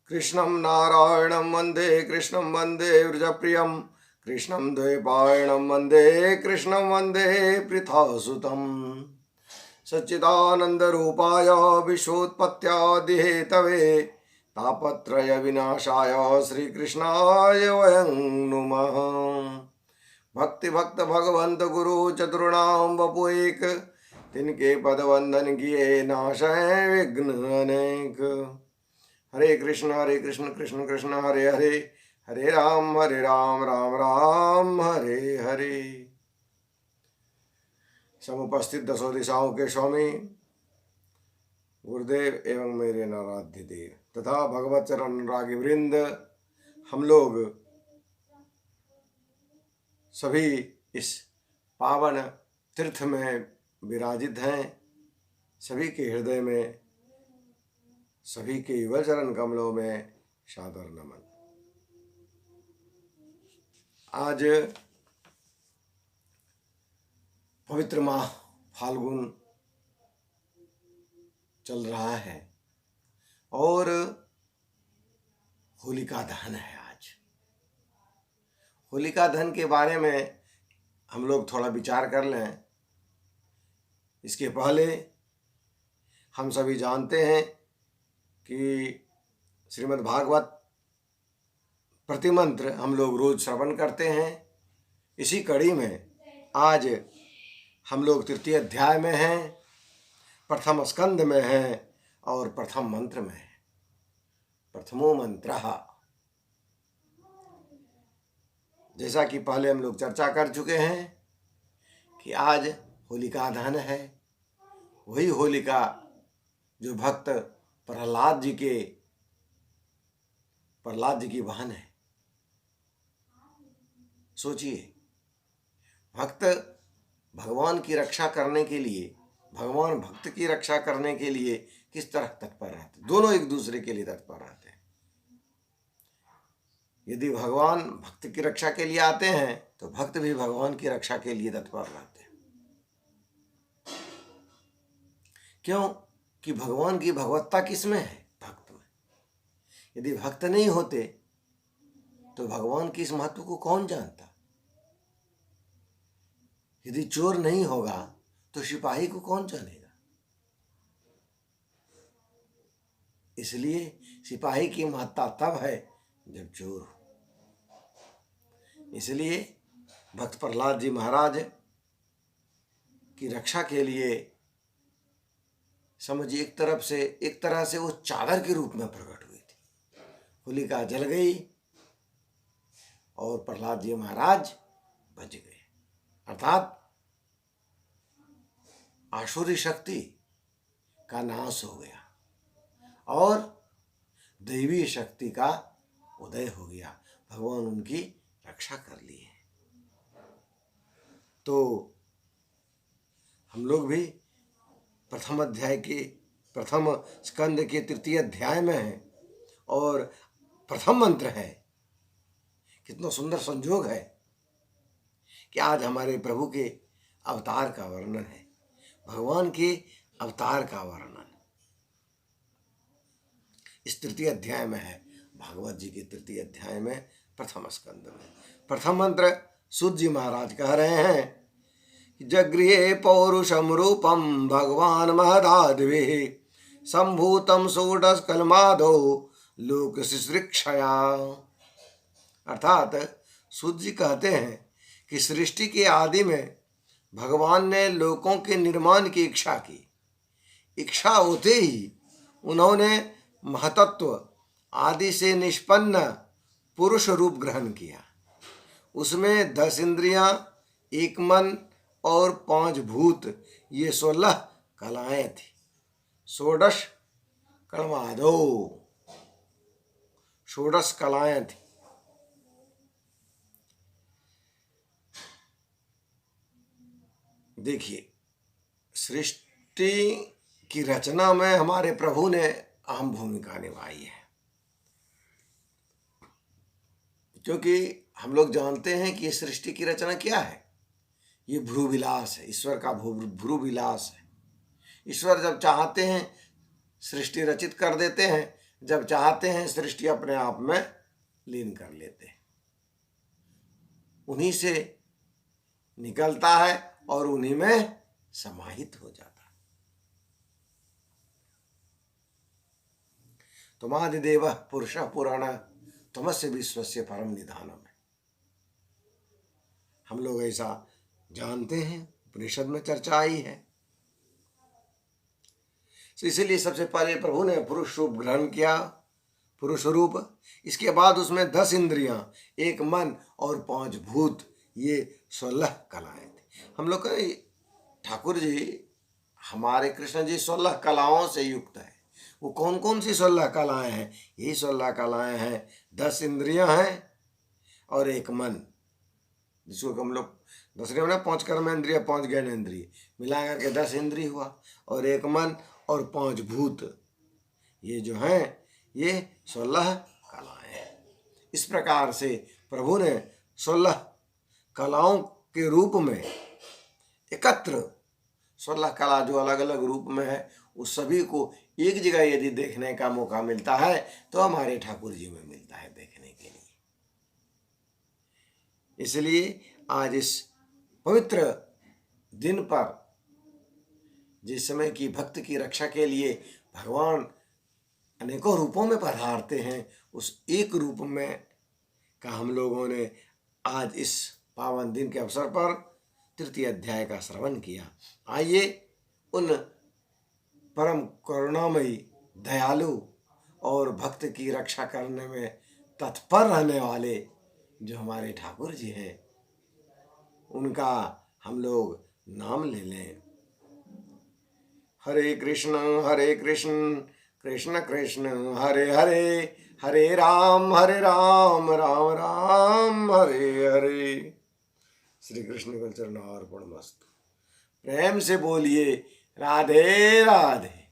कृष्णं नारायणं वन्दे कृष्णं वन्दे व्रजप्रियं कृष्णं द्वैपायनं वन्दे कृष्णं वन्दे पृथासुतं सच्चिदानन्दरूपाय विश्वोत्पत्त्यादिहेतवे तापत्रय विनाशाय श्रीकृष्णाय वयं नुमः। भक्ति भक्त भगवंत गुरु चतुर्णाम बपु एक, तिनके पद वंदन किए नाशय विघ्न अनेक। हरे कृष्ण कृष्ण कृष्ण हरे हरे, हरे राम राम राम हरे हरे। समुपस्थित दसों दिशाओं के स्वामी गुरुदेव एवं मेरे नाराध्य देव तथा भगवत चरण अनुरागी वृंद, हम लोग सभी इस पावन तीर्थ में विराजित हैं। सभी के हृदय में, सभी के युगल चरण कमलों में सादर नमन। आज पवित्र माह फाल्गुन चल रहा है और होलिका दहन है। आज होलिका दहन के बारे में हम लोग थोड़ा विचार कर लें। इसके पहले हम सभी जानते हैं कि श्रीमद् भागवत प्रतिमंत्र हम लोग रोज श्रवण करते हैं। इसी कड़ी में आज हम लोग तृतीय अध्याय में हैं, प्रथम स्कंद में हैं और प्रथम मंत्र में हैं। प्रथमो मंत्रः, जैसा कि पहले हम लोग चर्चा कर चुके हैं कि आज होलिका दहन है। वही होलिका जो भक्त प्रहलाद जी की बहन है। सोचिए, भक्त भगवान की रक्षा करने के लिए, भगवान भक्त की रक्षा करने के लिए किस तरह तत्पर रहते। दोनों एक दूसरे के लिए तत्पर रहते हैं। यदि भगवान भक्त की रक्षा के लिए आते हैं तो भक्त भी भगवान की रक्षा के लिए तत्पर रहते हैं। क्यों? कि भगवान की भगवत्ता किसमें है? भक्त में। यदि भक्त नहीं होते तो भगवान की इस महत्व को कौन जानता? यदि चोर नहीं होगा तो सिपाही को कौन जानेगा? इसलिए सिपाही की महत्ता तब है जब चोर हो। इसलिए भक्त प्रहलाद जी महाराज की रक्षा के लिए समझिए एक तरह से वो चादर के रूप में प्रकट हुई थी। होलिका जल गई और प्रहलाद जी महाराज बच गए। अर्थात आसुरी शक्ति का नाश हो गया और दैवी शक्ति का उदय हो गया। भगवान उनकी रक्षा कर लिए। तो हम लोग भी प्रथम अध्याय के प्रथम स्कंद के तृतीय अध्याय में हैं और प्रथम मंत्र है। कितना सुंदर संयोग है कि आज हमारे प्रभु के अवतार का वर्णन है। भगवान के अवतार का वर्णन इस तृतीय अध्याय में है। भागवत जी के तृतीय अध्याय में प्रथम स्कंद में प्रथम मंत्र सूत जी महाराज कह रहे हैं, जगृहे पौरुषम रूपम भगवान महदाद्भिः संभूतम षोडशकलमादो लोक शिश्रिक्षया। अर्थात सूत जी कहते हैं कि सृष्टि के आदि में भगवान ने लोकों के निर्माण की इच्छा की। इच्छा होते ही उन्होंने महतत्व आदि से निष्पन्न पुरुष रूप ग्रहण किया। उसमें 10 इंद्रियां, 1 मन और 5 भूत, ये 16 कलाएं थी। षोडश कलमादो, 16 कलाएं थी। देखिए, सृष्टि की रचना में हमारे प्रभु ने अहम भूमिका निभाई है। क्योंकि हम लोग जानते हैं कि सृष्टि की रचना क्या है। ये भ्रूविलास है, ईश्वर का भ्रूविलास है। ईश्वर जब चाहते हैं सृष्टि रचित कर देते हैं, जब चाहते हैं सृष्टि अपने आप में लीन कर लेते हैं, उन्हीं से निकलता है और उन्हीं में समाहित हो जाता है। तुमादिदेव पुरुष पुराण तमस्य विश्वस्य परम निधानम है। हम लोग ऐसा जानते हैं, उपनिषद में चर्चा आई है। तो इसलिए सबसे पहले प्रभु ने पुरुष रूप ग्रहण किया, पुरुष रूप। इसके बाद उसमें 10 इंद्रियां, 1 मन और 5 भूत, ये 16 कलाएं थी। हम लोग का ठाकुर जी, हमारे कृष्ण जी 16 कलाओं से युक्त है। वो कौन कौन सी 16 कलाएं हैं? यही 16 कलाएं हैं। 10 इंद्रियां हैं और 1 मन, जिसको हम लोग 10 में 5 कर्मेंद्रिय, 5 ज्ञानेंद्रिय मिला करके 10 इंद्रिय हुआ, और 1 मन और 5 भूत, ये जो हैं ये 16 कलाएं हैं। इस प्रकार से प्रभु ने 16 कलाओं के रूप में एकत्र 16 कला जो अलग अलग रूप में है, उस सभी को एक जगह यदि देखने का मौका मिलता है तो हमारे ठाकुर जी में मिलता है देखने के लिए। इसलिए आज इस पवित्र दिन पर, जिस समय की भक्त की रक्षा के लिए भगवान अनेकों रूपों में पधारते हैं, उस एक रूप में का हम लोगों ने आज इस पावन दिन के अवसर पर तृतीय अध्याय का श्रवण किया। आइए उन परम करुणामयी, दयालु और भक्त की रक्षा करने में तत्पर रहने वाले जो हमारे ठाकुर जी हैं, उनका हम लोग नाम ले लें। हरे कृष्ण कृष्ण कृष्ण हरे हरे, हरे राम राम राम हरे हरे। श्री कृष्ण का चरणार्पणमस्तु। प्रेम से बोलिए राधे राधे।